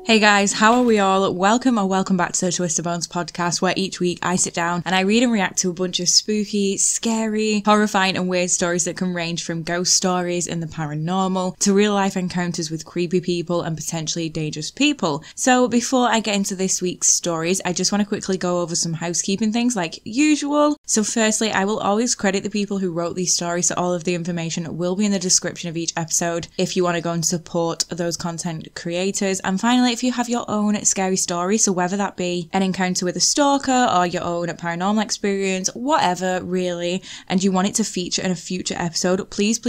Hey guys, how are we all? Welcome back to the Twister Bones podcast, where each week I sit down and I read and react to a bunch of spooky, scary, horrifying and weird stories that can range from ghost stories and the paranormal to real life encounters with creepy people and potentially dangerous people. So before I get into this week's stories, I just want to quickly go over some housekeeping things like usual. So firstly, I will always credit the people who wrote these stories, so all of the information will be in the description of each episode if you want to go and support those content creators. And finally, if you have your own scary story, so whether that be an encounter with a stalker or your own paranormal experience, whatever really, and you want it to feature in a future episode, please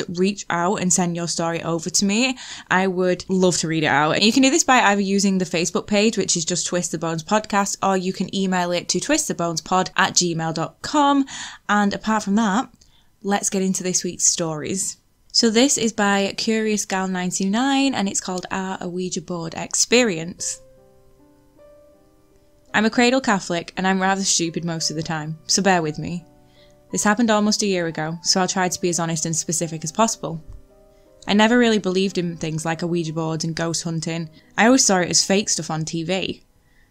reach out and send your story over to me. I would love to read it out. And you can do this by either using the Facebook page, which is just Twist the Bones Podcast, or you can email it to twistthebonespod@gmail.com. And apart from that, let's get into this week's stories. So this is by Curious Gal 99 and it's called Our Ouija Board Experience. I'm a cradle Catholic and I'm rather stupid most of the time, so bear with me. This happened almost a year ago, so I'll try to be as honest and specific as possible. I never really believed in things like Ouija boards and ghost hunting. I always saw it as fake stuff on TV.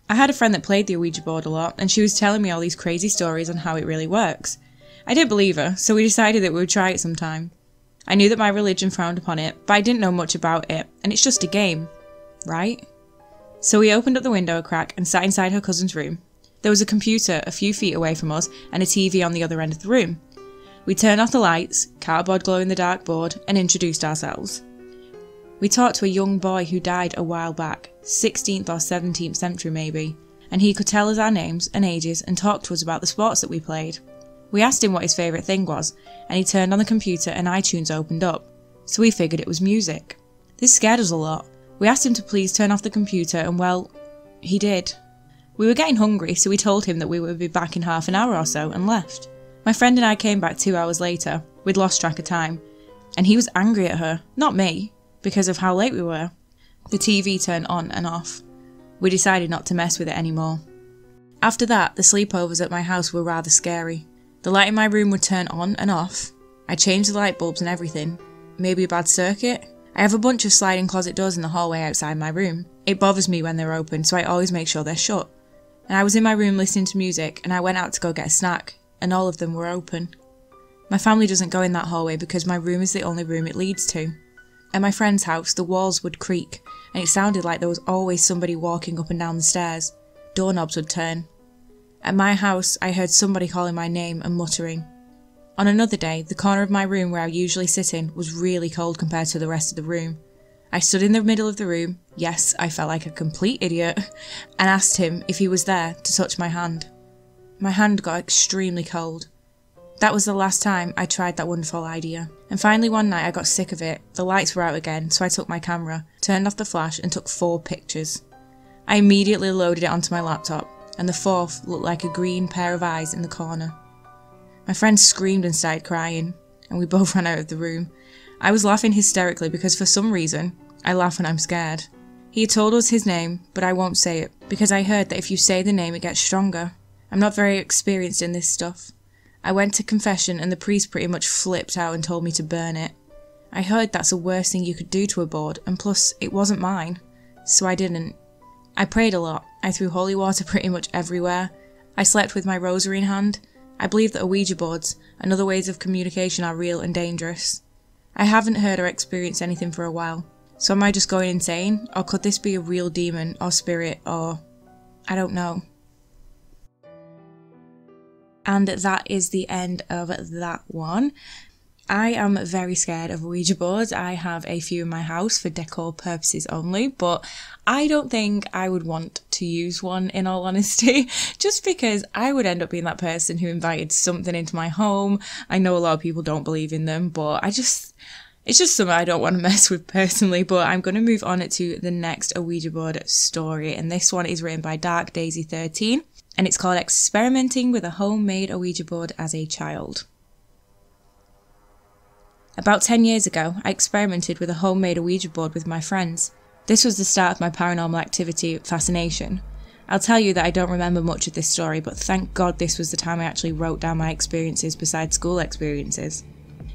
I had a friend that played the Ouija board a lot and she was telling me all these crazy stories on how it really works. I didn't believe her, so we decided that we would try it sometime. I knew that my religion frowned upon it, but I didn't know much about it, and it's just a game, right? So we opened up the window a crack and sat inside her cousin's room. There was a computer a few feet away from us and a TV on the other end of the room. We turned off the lights, cardboard glow-in-the-dark board, and introduced ourselves. We talked to a young boy who died a while back, 16th or 17th century maybe, and he could tell us our names and ages and talk to us about the sports that we played. We asked him what his favourite thing was, and he turned on the computer and iTunes opened up, so we figured it was music. This scared us a lot. We asked him to please turn off the computer and well, he did. We were getting hungry, so we told him that we would be back in half an hour or so and left. My friend and I came back 2 hours later. We'd lost track of time, and he was angry at her, not me, because of how late we were. The TV turned on and off. We decided not to mess with it anymore. After that, the sleepovers at my house were rather scary. The light in my room would turn on and off. I changed the light bulbs and everything. Maybe a bad circuit? I have a bunch of sliding closet doors in the hallway outside my room. It bothers me when they're open, so I always make sure they're shut. And I was in my room listening to music, and I went out to go get a snack, and all of them were open. My family doesn't go in that hallway because my room is the only room it leads to. At my friend's house, the walls would creak, and it sounded like there was always somebody walking up and down the stairs. Doorknobs would turn. At my house, I heard somebody calling my name and muttering. On another day, the corner of my room where I usually sit in was really cold compared to the rest of the room. I stood in the middle of the room, yes, I felt like a complete idiot, and asked him if he was there to touch my hand. My hand got extremely cold. That was the last time I tried that wonderful idea. And finally one night I got sick of it. The lights were out again, so I took my camera, turned off the flash and took 4 pictures. I immediately loaded it onto my laptop, and the 4th looked like a green pair of eyes in the corner. My friend screamed and started crying, and we both ran out of the room. I was laughing hysterically because for some reason, I laugh when I'm scared. He had told us his name, but I won't say it, because I heard that if you say the name it gets stronger. I'm not very experienced in this stuff. I went to confession and the priest pretty much flipped out and told me to burn it. I heard that's the worst thing you could do to a board, and plus it wasn't mine, so I didn't. I prayed a lot. I threw holy water pretty much everywhere. I slept with my rosary in hand. I believe that Ouija boards and other ways of communication are real and dangerous. I haven't heard or experienced anything for a while. So am I just going insane? Or could this be a real demon or spirit or... I don't know. And that is the end of that one. I am very scared of Ouija boards. I have a few in my house for decor purposes only, but I don't think I would want to use one in all honesty, just because I would end up being that person who invited something into my home. I know a lot of people don't believe in them, but it's just something I don't want to mess with personally. But I'm going to move on to the next Ouija board story, and this one is written by Dark Daisy 13, and it's called Experimenting with a Homemade Ouija Board as a Child. About 10 years ago, I experimented with a homemade Ouija board with my friends. This was the start of my paranormal activity fascination. I'll tell you that I don't remember much of this story, but thank God this was the time I actually wrote down my experiences besides school experiences.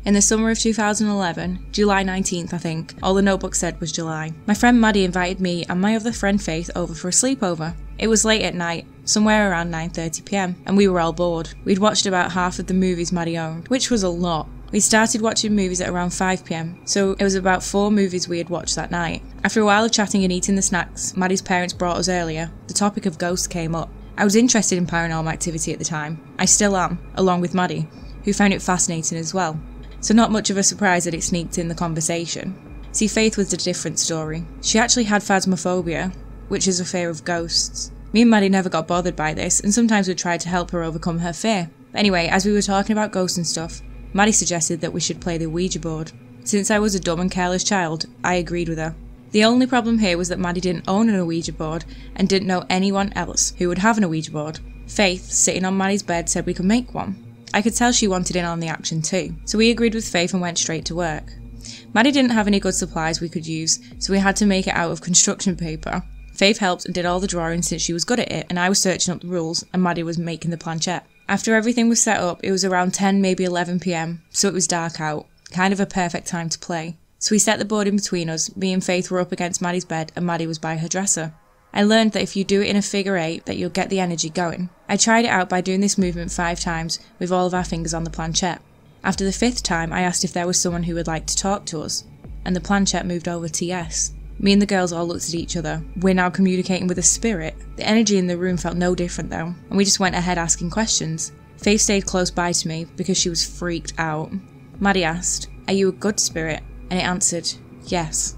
In the summer of 2011, July 19th I think, all the notebook said was July, my friend Maddie invited me and my other friend Faith over for a sleepover. It was late at night, somewhere around 9:30 p.m, and we were all bored. We'd watched about half of the movies Maddie owned, which was a lot. We started watching movies at around 5 p.m, so it was about 4 movies we had watched that night. After a while of chatting and eating the snacks Maddie's parents brought us earlier, the topic of ghosts came up. I was interested in paranormal activity at the time. I still am, along with Maddie, who found it fascinating as well. So not much of a surprise that it sneaked in the conversation. See, Faith was a different story. She actually had phasmophobia, which is a fear of ghosts. Me and Maddie never got bothered by this, and sometimes we tried to help her overcome her fear. But anyway, as we were talking about ghosts and stuff, Maddie suggested that we should play the Ouija board. Since I was a dumb and careless child, I agreed with her. The only problem here was that Maddie didn't own an Ouija board and didn't know anyone else who would have an Ouija board. Faith, sitting on Maddie's bed, said we could make one. I could tell she wanted in on the action too, so we agreed with Faith and went straight to work. Maddie didn't have any good supplies we could use, so we had to make it out of construction paper. Faith helped and did all the drawing since she was good at it, and I was searching up the rules and Maddie was making the planchette. After everything was set up, it was around 10, maybe 11 p.m, so it was dark out, kind of a perfect time to play. So we set the board in between us, me and Faith were up against Maddie's bed and Maddie was by her dresser. I learned that if you do it in a figure 8 that you'll get the energy going. I tried it out by doing this movement 5 times with all of our fingers on the planchette. After the 5th time I asked if there was someone who would like to talk to us, and the planchette moved over to yes. Me and the girls all looked at each other. We're now communicating with a spirit. The energy in the room felt no different though, and we just went ahead asking questions. Faith stayed close by to me because she was freaked out. Maddie asked, "Are you a good spirit?" And it answered, "Yes."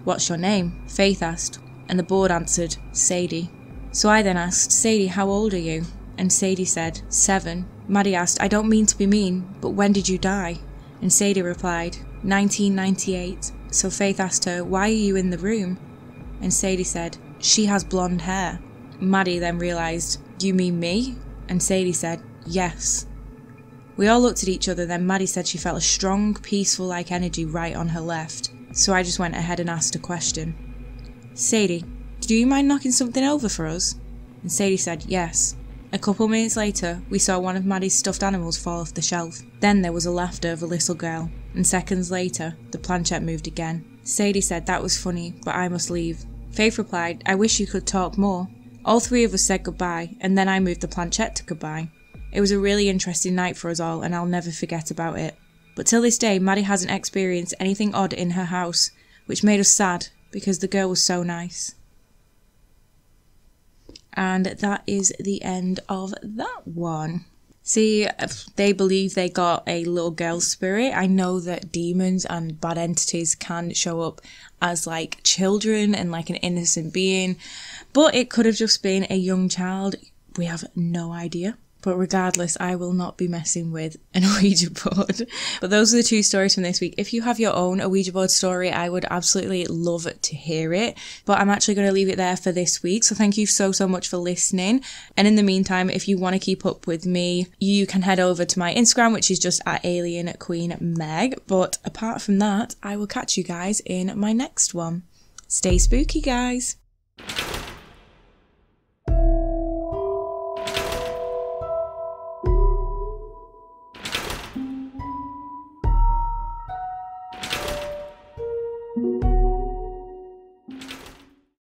"What's your name?" Faith asked. And the board answered, "Sadie." So I then asked, "Sadie, how old are you?" And Sadie said, 7. Maddie asked, "I don't mean to be mean, but when did you die?" And Sadie replied, 1998. So Faith asked her, "Why are you in the room?" And Sadie said, "She has blonde hair." Maddie then realised, "You mean me?" And Sadie said, "Yes." We all looked at each other, then Maddie said she felt a strong, peaceful-like energy right on her left. So I just went ahead and asked a question. "Sadie, do you mind knocking something over for us?" And Sadie said yes. A couple minutes later, we saw one of Maddie's stuffed animals fall off the shelf. Then there was a laughter of a little girl, and seconds later, the planchette moved again. Sadie said that was funny, but I must leave. Faith replied, "I wish you could talk more." All 3 of us said goodbye, and then I moved the planchette to goodbye. It was a really interesting night for us all, and I'll never forget about it. But till this day, Maddie hasn't experienced anything odd in her house, which made us sad, because the girl was so nice. And that is the end of that one. See, they believe they got a little girl spirit. I know that demons and bad entities can show up as like children and like an innocent being, but it could have just been a young child. We have no idea. But regardless, I will not be messing with an Ouija board. But those are the 2 stories from this week. If you have your own Ouija board story, I would absolutely love to hear it. But I'm actually going to leave it there for this week. So thank you so much for listening. And in the meantime, if you want to keep up with me, you can head over to my Instagram, which is just @AlienQueenMeg. But apart from that, I will catch you guys in my next one. Stay spooky, guys.